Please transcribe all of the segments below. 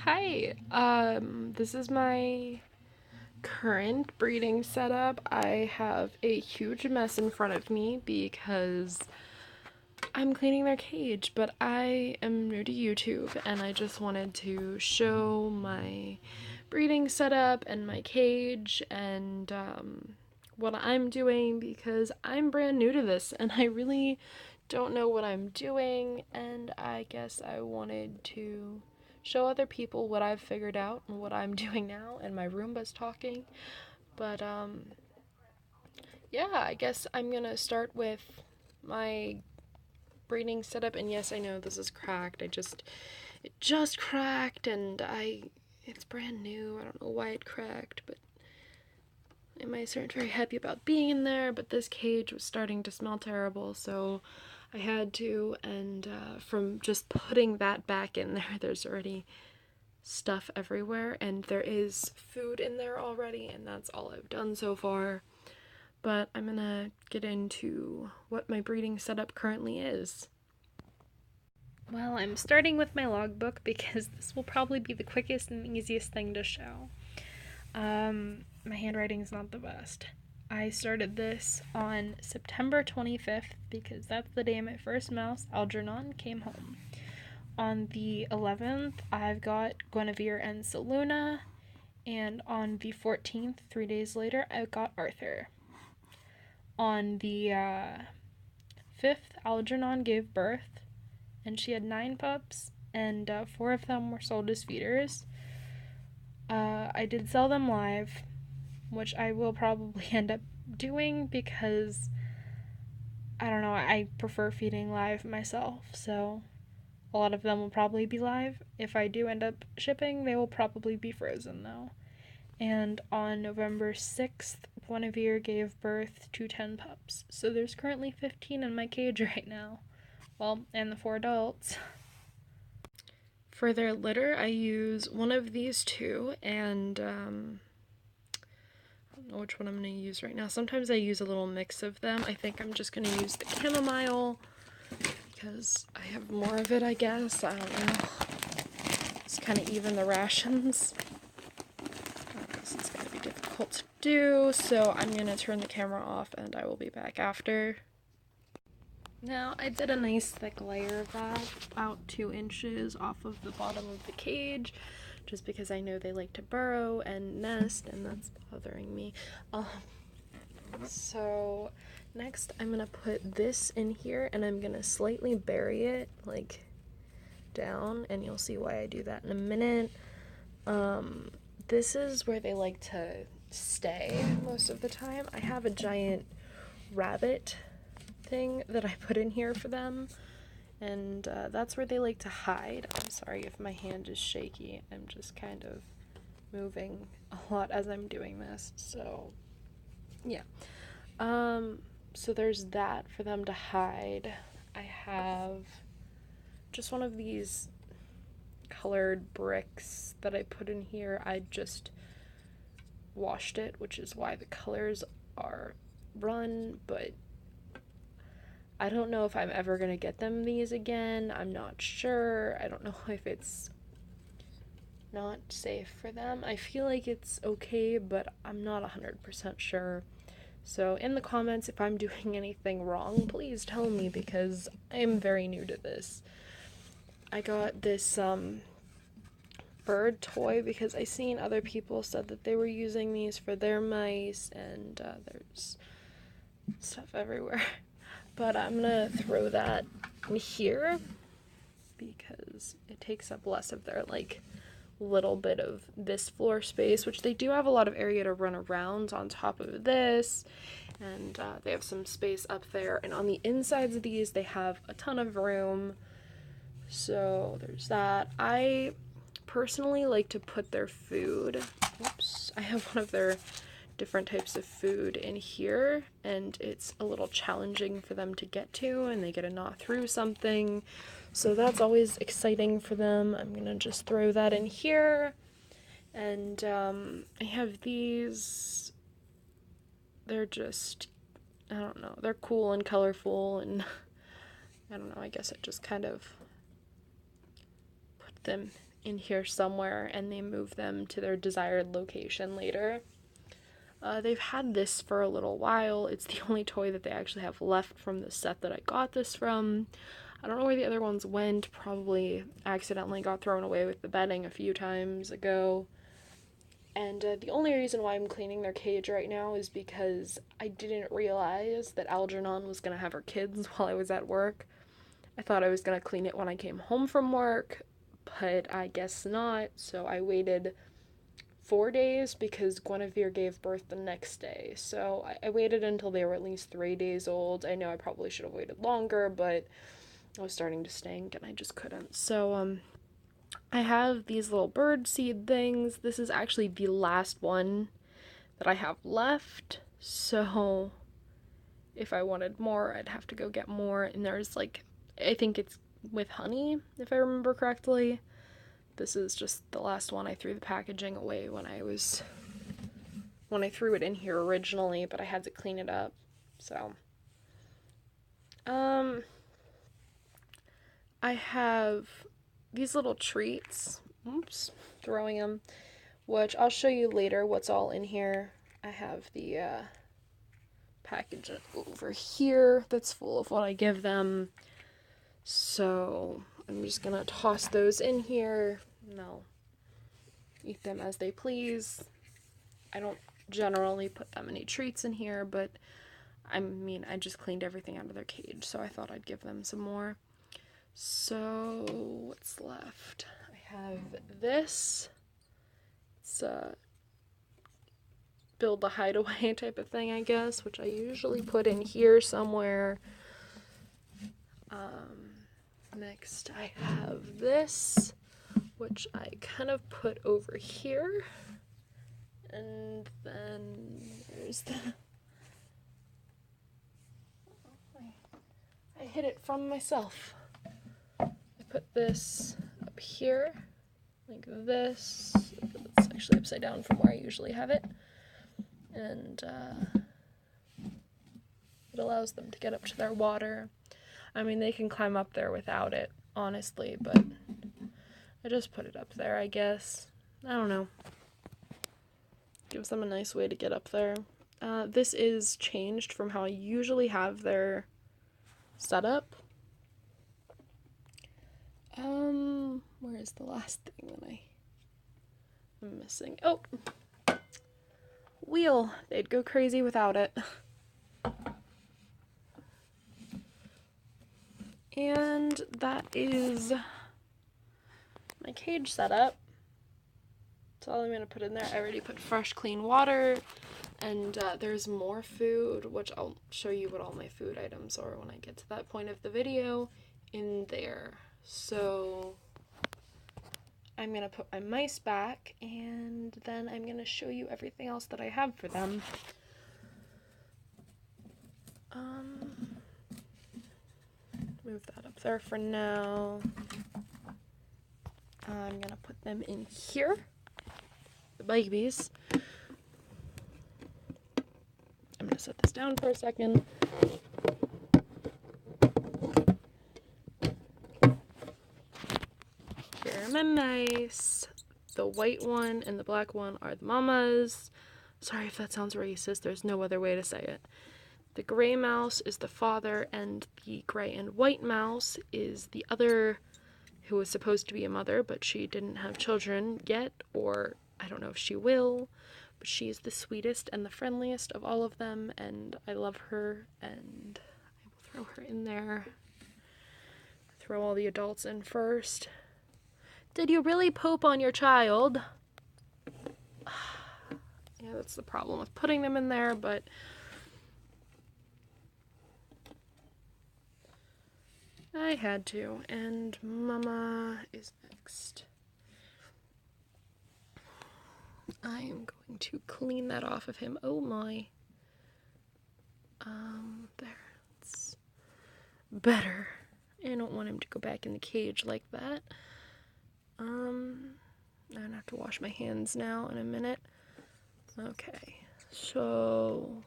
Hi, this is my current breeding setup. I have a huge mess in front of me because I'm cleaning their cage, but I am new to YouTube and I just wanted to show my breeding setup and my cage and what I'm doing because I'm brand new to this and I really don't know what I'm doing, and I guess I wanted to show other people what I've figured out and what I'm doing now, and my Roomba's talking. But yeah, I guess I'm gonna start with my breeding setup. And yes, I know this is cracked. It just cracked, and it's brand new. I don't know why it cracked, but my mice aren't very happy about being in there. But this cage was starting to smell terrible, so I had to. And from just putting that back in there, there's already stuff everywhere, and there is food in there already, and that's all I've done so far. But I'm gonna get into what my breeding setup currently is. Well, I'm starting with my logbook because this will probably be the quickest and easiest thing to show. My handwriting's not the best. I started this on September 25th because that's the day my first mouse, Algernon, came home. On the 11th, I've got Guinevere and Saluna, and on the 14th, 3 days later, I got Arthur. On the 5th, Algernon gave birth, and she had 9 pups, and 4 of them were sold as feeders. I did sell them live, which I will probably end up doing because, I don't know, I prefer feeding live myself, so a lot of them will probably be live. If I do end up shipping, they will probably be frozen though. And on November 6th, Guinevere gave birth to 10 pups. So there's currently 15 in my cage right now. Well, and the 4 adults. For their litter, I use one of these two, and I don't know which one I'm going to use right now. Sometimes I use a little mix of them. I think I'm just going to use the chamomile because I have more of it, I guess. I don't know. It's kind of even the rations. I guess it's going to be difficult to do, so I'm going to turn the camera off and I will be back after. Now, I did a nice thick layer of that, about 2 inches off of the bottom of the cage, just because I know they like to burrow and nest, and that's bothering me. So next I'm gonna put this in here, and I'm gonna slightly bury it, like, down, and you'll see why I do that in a minute. This is where they like to stay most of the time. I have a giant rabbit thing that I put in here for them, and that's where they like to hide. I'm sorry if my hand is shaky. I'm just kind of moving a lot as I'm doing this, so yeah. So there's that for them to hide. I have just one of these colored bricks that I put in here. I just washed it, which is why the colors are run, but I don't know if I'm ever gonna get them these again. I'm not sure. I don't know if it's not safe for them. I feel like it's okay, but I'm not 100% sure. So in the comments, if I'm doing anything wrong, please tell me because I am very new to this. I got this bird toy because I seen other people said that they were using these for their mice, and there's stuff everywhere. But I'm gonna throw that in here because it takes up less of their, like, little bit of this floor space, which they do have a lot of area to run around on top of this, and they have some space up there, and on the insides of these they have a ton of room, so there's that. I personally like to put their food, I have one of their different types of food in here, and it's a little challenging for them to get to, and they get to gnaw through something, so that's always exciting for them. I'm gonna just throw that in here, and I have these. They're just, I don't know, they're cool and colorful, and I don't know, I guess I just kind of put them in here somewhere, and they move them to their desired location later. They've had this for a little while. It's the only toy that they actually have left from the set that I got this from. I don't know where the other ones went. Probably accidentally got thrown away with the bedding a few times ago. And the only reason why I'm cleaning their cage right now is because I didn't realize that Algernon was going to have her kids while I was at work. I thought I was going to clean it when I came home from work, but I guess not. So I waited 4 days because Guinevere gave birth the next day. So I waited until they were at least 3 days old. I know I probably should have waited longer, but I was starting to stink and I just couldn't. So I have these little bird seed things. This is actually the last one that I have left. So if I wanted more, I'd have to go get more. And there's like, I think it's with honey, if I remember correctly. This is just the last one. I threw the packaging away when I threw it in here originally, but I had to clean it up. So, I have these little treats. Oops, throwing them. Which I'll show you later what's all in here. I have the package over here that's full of what I give them. So I'm just gonna toss those in here, and they'll eat them as they please. I don't generally put that many treats in here, but I mean, I just cleaned everything out of their cage, so I thought I'd give them some more. So, what's left? I have this. It's a build a hideaway type of thing, I guess, which I usually put in here somewhere. Next I have this, which I kind of put over here, and then there's the, I hid it from myself. I put this up here, like this. It's actually upside down from where I usually have it, and it allows them to get up to their water. I mean, they can climb up there without it, honestly, but I just put it up there, I guess. I don't know. Gives them a nice way to get up there. This is changed from how I usually have their setup. Where is the last thing that I'm missing? Oh! Wheel! They'd go crazy without it. And that is my cage setup. That's all I'm going to put in there. I already put fresh, clean water, and there's more food, which I'll show you what all my food items are when I get to that point of the video, in there. So I'm going to put my mice back, and then I'm going to show you everything else that I have for them. Move that up there for now. I'm gonna put them in here, the babies. I'm gonna set this down for a second. Here are my mice. The white one and the black one are the mamas. Sorry if that sounds racist, there's no other way to say it. The gray mouse is the father, and the gray and white mouse is the other, who was supposed to be a mother, but she didn't have children yet, or I don't know if she will, but she is the sweetest and the friendliest of all of them, and I love her, and I will throw her in there. Throw all the adults in first. Did you really poop on your child? Yeah, that's the problem with putting them in there, but I had to, and Mama is next. I am going to clean that off of him. Oh my. There. It's better. I don't want him to go back in the cage like that. I'm gonna have to wash my hands now in a minute. Okay, so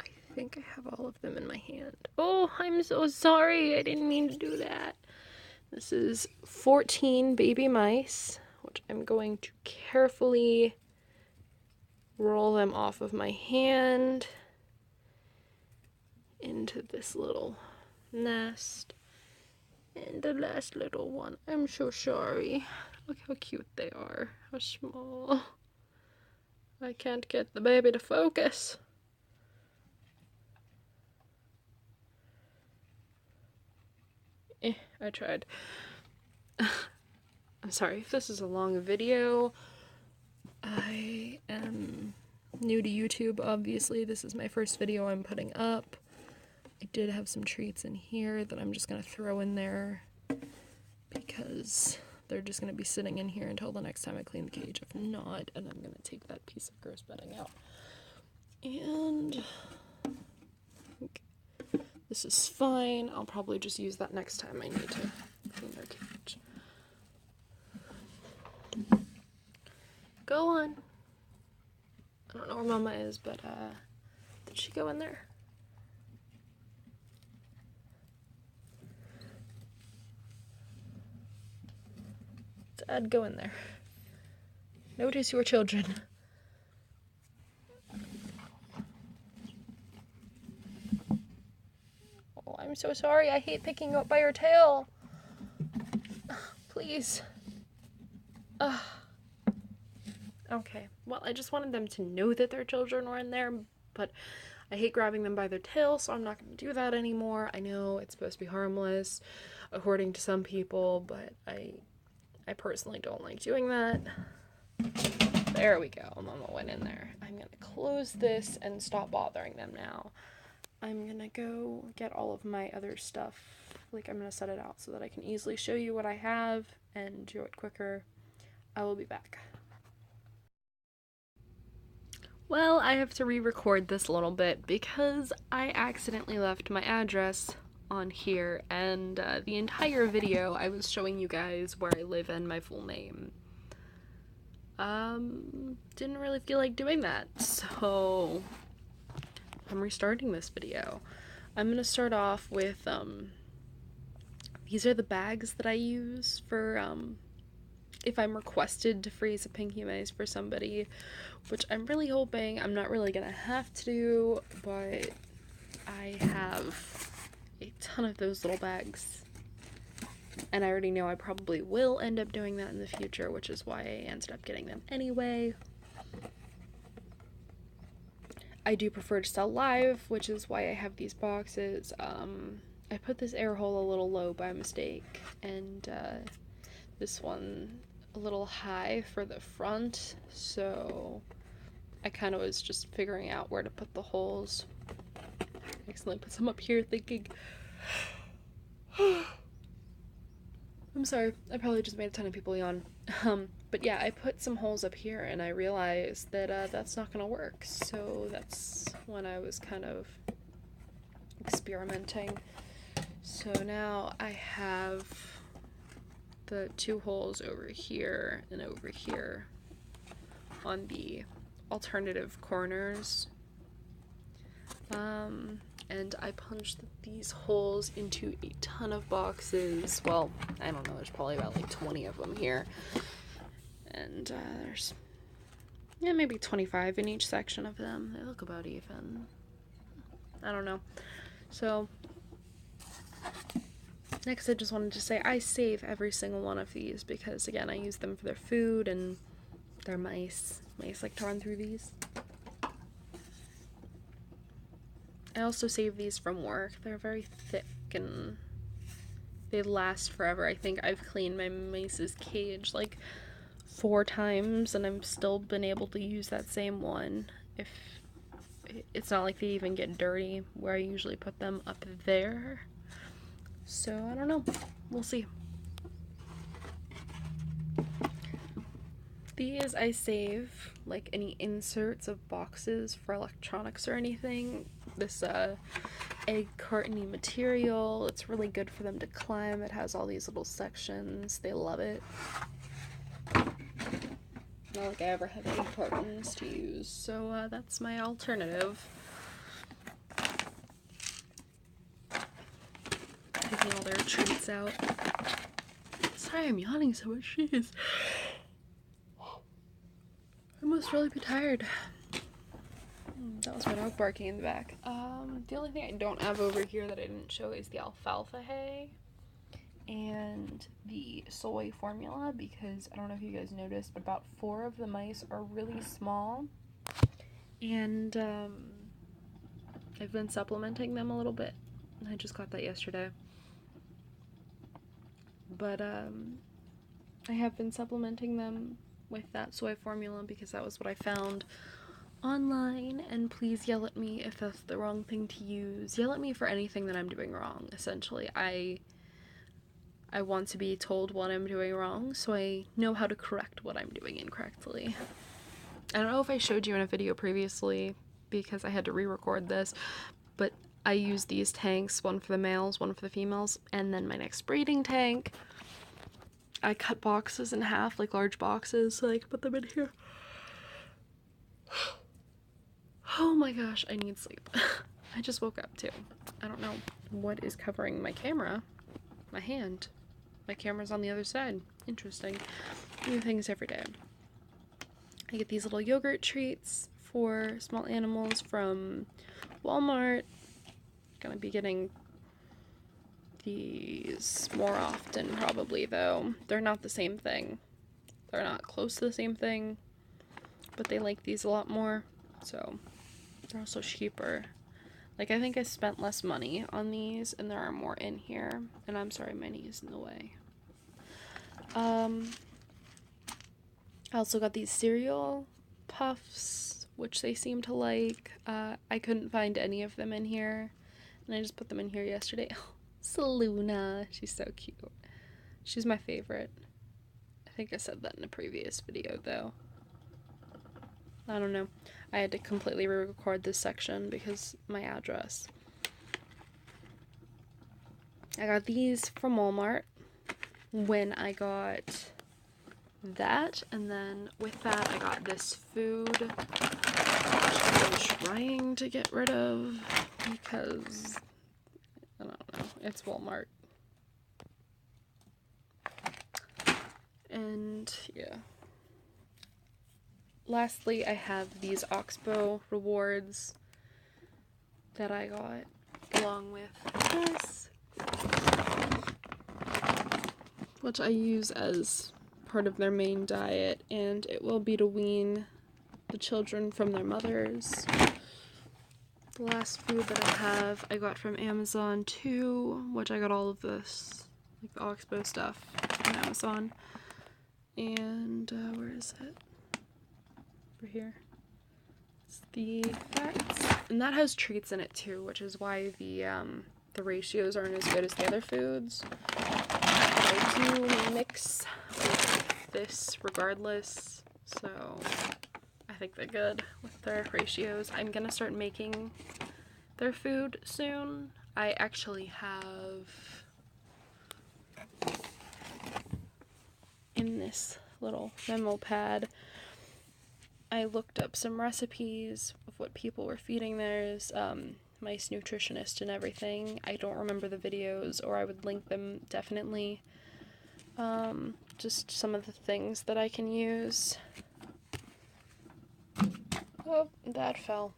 I think I have all of them in my hand. Oh, I'm so sorry. I didn't mean to do that. This is 14 baby mice, which I'm going to carefully roll them off of my hand into this little nest. And the last little one. I'm so sorry. Look how cute they are. How small. I can't get the baby to focus. I tried. I'm sorry if this is a long video. I am new to YouTube, obviously. This is my first video I'm putting up. I did have some treats in here that I'm just gonna throw in there because they're just gonna be sitting in here until the next time I clean the cage. If not, and I'm gonna take that piece of gross bedding out. And this is fine. I'll probably just use that next time I need to clean their cage. Go on. I don't know where Mama is, but did she go in there? Dad, go in there. Notice your children. Oh, I'm so sorry. I hate picking you up by your tail. Please. Okay, well, I just wanted them to know that their children were in there, but I hate grabbing them by their tail, so I'm not going to do that anymore. I know it's supposed to be harmless, according to some people, but I personally don't like doing that. There we go. Mama went in there. I'm going to close this and stop bothering them now. I'm going to go get all of my other stuff. Like, I'm going to set it out so that I can easily show you what I have and do it quicker. I will be back. Well, I have to re-record this a little bit because I accidentally left my address on here, and the entire video I was showing you guys where I live and my full name. Didn't really feel like doing that, so I'm restarting this video. I'm gonna start off with, these are the bags that I use for, if I'm requested to freeze a pinky mice for somebody, which I'm really hoping I'm not really gonna have to do, but I have a ton of those little bags, and I already know I probably will end up doing that in the future, which is why I ended up getting them anyway. I do prefer to sell live, which is why I have these boxes. I put this air hole a little low by mistake, and this one a little high for the front, so I kind of was just figuring out where to put the holes. I accidentally put some up here thinking I'm sorry, I probably just made a ton of people yawn. But yeah, I put some holes up here and I realized that that's not gonna work, so that's when I was kind of experimenting. So now I have the two holes over here and over here on the alternative corners. And I punched these holes into a ton of boxes. Well, I don't know, there's probably about like 20 of them here. And there's, yeah, maybe 25 in each section of them. They look about even. I don't know. So, next I just wanted to say I save every single one of these because, again, I use them for their food and they're mice. Mice like to run through these. I also save these from work. They're very thick and they last forever. I think I've cleaned my mice's cage like 4 times and I've still been able to use that same one. If it's not like they even get dirty where I usually put them up there. So I don't know. We'll see. These I save, like any inserts of boxes for electronics or anything. This egg cartony material, it's really good for them to climb. It has all these little sections. They love it. Not like I ever have egg cartons to use, so that's my alternative. treats out. Sorry I'm yawning so much, jeez. I must really be tired. That was my dog barking in the back. The only thing I don't have over here that I didn't show is the alfalfa hay and the soy formula, because I don't know if you guys noticed, but about 4 of the mice are really small, and I've been supplementing them a little bit. I just got that yesterday, but I have been supplementing them with that soy formula because that was what I found online. And please yell at me if that's the wrong thing to use. Yell at me for anything that I'm doing wrong, essentially. I want to be told what I'm doing wrong, so I know how to correct what I'm doing incorrectly. I don't know if I showed you in a video previously because I had to re-record this, but I use these tanks, one for the males, one for the females, and then my next breeding tank, I cut boxes in half, like large boxes, so I can put them in here. Oh my gosh, I need sleep. I just woke up too. I don't know what is covering my camera. My hand. My camera's on the other side. Interesting. New things every day. I get these little yogurt treats for small animals from Walmart. Gonna be getting these more often probably, though. They're not the same thing. They're not close to the same thing, but they like these a lot more, so they're also cheaper. Like, I think I spent less money on these, and there are more in here. And I'm sorry, my knee is in the way. I also got these cereal puffs, which they seem to like. I couldn't find any of them in here, and I just put them in here yesterday. Oh, Seluna, she's so cute. She's my favorite. I think I said that in a previous video, though. I don't know. I had to completely re-record this section because my address. I got these from Walmart when I got that, and then with that I got this food, which I'm trying to get rid of because, I don't know, it's Walmart. And yeah. Lastly, I have these Oxbow rewards that I got along with this, which I use as part of their main diet, and it will be to wean the children from their mothers. The last food that I have, I got from Amazon too, which I got all of this, like the Oxbow stuff from Amazon. And, where is it? Here. It's the fats, and that has treats in it too, which is why the ratios aren't as good as the other foods. I do mix with this regardless, so I think they're good with their ratios. I'm gonna start making their food soon. I actually have in this little memo pad, I looked up some recipes of what people were feeding theirs, mice nutritionist and everything. I don't remember the videos, or I would link them definitely. Just some of the things that I can use. Oh, that fell.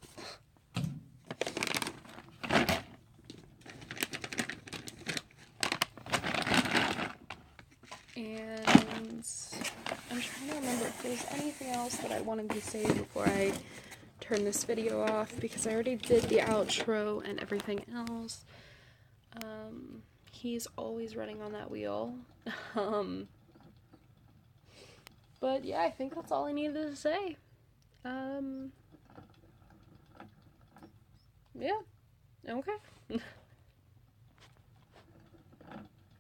And I'm trying to remember if there's anything else that I wanted to say before I turn this video off, because I already did the outro and everything else. He's always running on that wheel. But yeah, I think that's all I needed to say. Yeah, okay.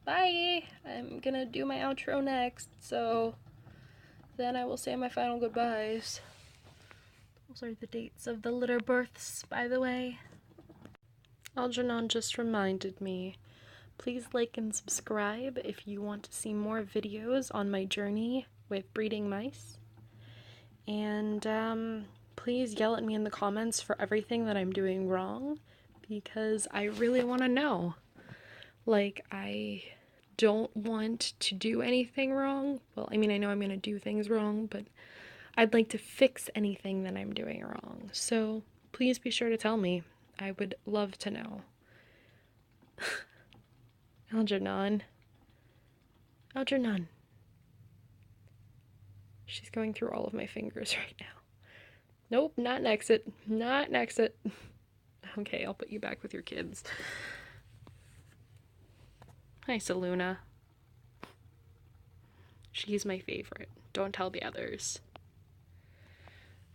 Bye! I'm gonna do my outro next, so then I will say my final goodbyes. Those are the dates of the litter births, by the way. Algernon just reminded me, please like and subscribe if you want to see more videos on my journey with breeding mice. And please yell at me in the comments for everything that I'm doing wrong, because I really want to know. Like, I don't want to do anything wrong. Well, I mean, I know I'm gonna do things wrong, but I'd like to fix anything that I'm doing wrong. So please be sure to tell me. I would love to know. Algernon. Algernon. She's going through all of my fingers right now. Nope, not an exit. Not an exit. Okay, I'll put you back with your kids. Hi, Saluna. She's my favorite. Don't tell the others.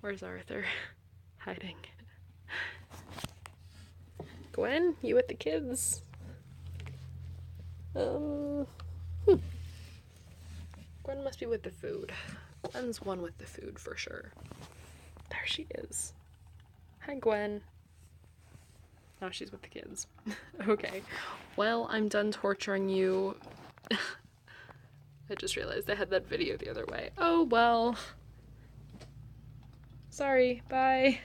Where's Arthur? Hiding. Gwen, you with the kids? Gwen must be with the food. Gwen's one with the food for sure. There she is. Hi, Gwen. Oh, she's with the kids. Okay. Well, I'm done torturing you. I just realized I had that video the other way. Oh, well. Sorry. Bye.